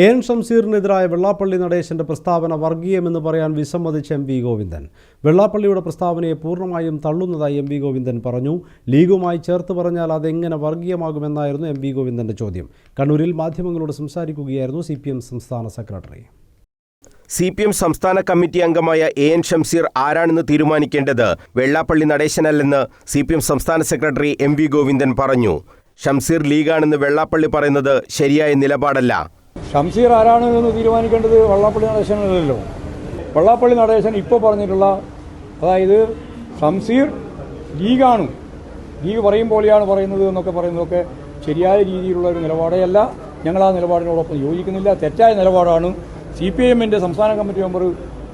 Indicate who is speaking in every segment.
Speaker 1: N ഷംസീറിനെതിരായ Vellappally നടേശന്റെ പ്രസ്താവന വർഗീയമെന്ന് പറയാൻ വിസമ്മതിച്ച എം വി ഗോവിന്ദൻ. വെള്ളാപ്പള്ളിയുടെ പ്രസ്താവനയെ പൂർണ്ണമായും തള്ളുന്നതായി എം വി ഗോവിന്ദൻ പറഞ്ഞു. ലീഗുമായി ചേർത്ത് പറഞ്ഞാൽ അതെങ്ങനെ വർഗീയമാകുമെന്നായിരുന്നു എം വി ഗോവിന്ദന്റെ ചോദ്യം. കണ്ണൂരിൽ മാധ്യമങ്ങളോട് സംസാരിക്കുകയായിരുന്നു CPM സംസ്ഥാന സെക്രട്ടറി.
Speaker 2: CPM സംസ്ഥാന കമ്മിറ്റി അംഗമായ എൻ ഷംസീർ ആരാണെന്ന് തീരുമാനിക്കേണ്ടത് വെള്ളാപ്പള്ളി നടേശനല്ലെന്ന് CPM സംസ്ഥാന സെക്രട്ടറി എം വി ഗോവിന്ദൻ പറഞ്ഞു. ഷംസീർ ലീഗാണെന്ന് വെള്ളാപ്പള്ളി പറയുന്നത് ശരിയായ നിലപാടല്ല.
Speaker 3: ഷംസീർ ആരാണ് എന്ന് തീരുമാനിക്കേണ്ടത് വെള്ളാപ്പള്ളി നടേശനല്ലല്ലോ. വെള്ളാപ്പള്ളി നടേശൻ ഇപ്പോൾ പറഞ്ഞിട്ടുള്ള, അതായത് ഷംസീർ ലീഗാണ്, ലീഗ് പറയും പോലെയാണ് പറയുന്നത് എന്നൊക്കെ പറയുന്നതൊക്കെ ശരിയായ രീതിയിലുള്ള ഒരു നിലപാടേ അല്ല. ഞങ്ങൾ ആ നിലപാടിനോടൊപ്പം യോജിക്കുന്നില്ല. തെറ്റായ നിലപാടാണ്. CPMന്റെ സംസ്ഥാന കമ്മിറ്റി മെമ്പർ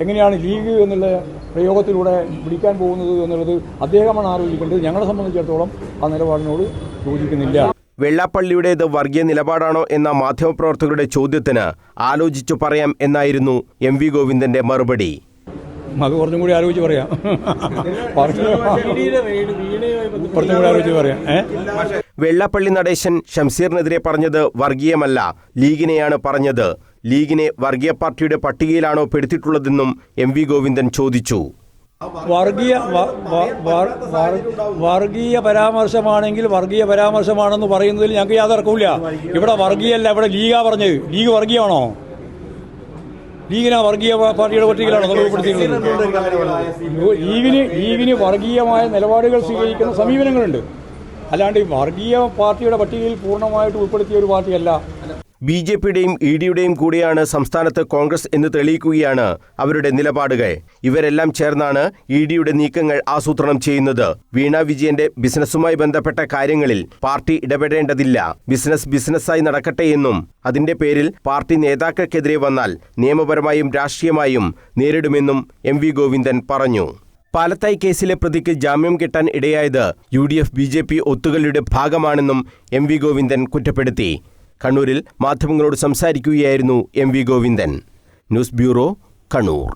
Speaker 3: എങ്ങനെയാണ് ലീഗ് എന്നുള്ള പ്രയോഗത്തിലൂടെ പിടിക്കാൻ പോകുന്നത് എന്നുള്ളത് അദ്ദേഹമാണ് ആലോചിക്കേണ്ടത്. ഞങ്ങളെ സംബന്ധിച്ചിടത്തോളം ആ നിലപാടിനോട് യോജിക്കുന്നില്ല.
Speaker 2: വെള്ളാപ്പള്ളിയുടേത് വർഗീയ നിലപാടാണോ എന്ന മാധ്യമപ്രവർത്തകരുടെ ചോദ്യത്തിന് ആലോചിച്ചു പറയാം എന്നായിരുന്നു എം വി ഗോവിന്ദന്റെ മറുപടി.
Speaker 3: അത് കുറച്ചും കൂടി ആലോചിച്ച് പറയാം.
Speaker 2: വെള്ളാപ്പള്ളി നടേശൻ ഷംസീറിനെതിരെ പറഞ്ഞത് വർഗീയമല്ല, ലീഗിനെയാണ് പറഞ്ഞത്. ലീഗിനെ വർഗീയ പാർട്ടിയുടെ പട്ടികയിലാണോ പെടുത്തിയിട്ടുള്ളതെന്നും എം വി ഗോവിന്ദൻ ചോദിച്ചു.
Speaker 3: വർഗീയ പരാമർശമാണെങ്കിൽ വർഗീയ പരാമർശമാണെന്ന് പറയുന്നതിൽ ഞങ്ങൾക്ക് യാതൊരു തർക്കമില്ല. ഇവിടെ വർഗീയല്ല, ഇവിടെ ലീഗാ പറഞ്ഞത്. ലീഗ് വർഗീയമാണോ? ലീഗിനാ വർഗീയ പാർട്ടിയുടെ പട്ടികയിലാണോ ഉൾപ്പെടുത്തിയിട്ടുള്ളത്? ലീഗിന് വർഗീയമായ നിലപാടുകൾ സ്വീകരിക്കുന്ന സമീപനങ്ങളുണ്ട്. അല്ലാണ്ട് വർഗീയ പാർട്ടിയുടെ പട്ടികയിൽ പൂർണ്ണമായിട്ട് ഉൾപ്പെടുത്തിയ ഒരു പാർട്ടിയല്ല.
Speaker 2: BJPയുടെയും EDയുടെയും കൂടെയാണ് സംസ്ഥാനത്ത് കോൺഗ്രസ് എന്ന് തെളിയിക്കുകയാണ് അവരുടെ നിലപാടുകൾ. ഇവരെല്ലാം ചേർന്നാണ് EDയുടെ നീക്കങ്ങൾ ആസൂത്രണം ചെയ്യുന്നത്. വീണ വിജയന്റെ ബിസിനസ്സുമായി ബന്ധപ്പെട്ട കാര്യങ്ങളിൽ പാർട്ടി ഇടപെടേണ്ടതില്ല. ബിസിനസ്സായി നടക്കട്ടെ എന്നും അതിന്റെ പേരിൽ പാർട്ടി നേതാക്കൾക്കെതിരെ വന്നാൽ നിയമപരമായും രാഷ്ട്രീയമായും നേരിടുമെന്നും എം വി ഗോവിന്ദൻ പറഞ്ഞു. പാലത്തായി കേസിലെ പ്രതിക്ക് ജാമ്യം കിട്ടാൻ ഇടയായത് UDF BJP ഒത്തുകളിയുടെ ഭാഗമാണെന്നും എം വി ഗോവിന്ദൻ കുറ്റപ്പെടുത്തി. കണ്ണൂരിൽ മാധ്യമങ്ങളോട് സംസാരിക്കുകയായിരുന്നു M V Govindan. News bureau, Kannur.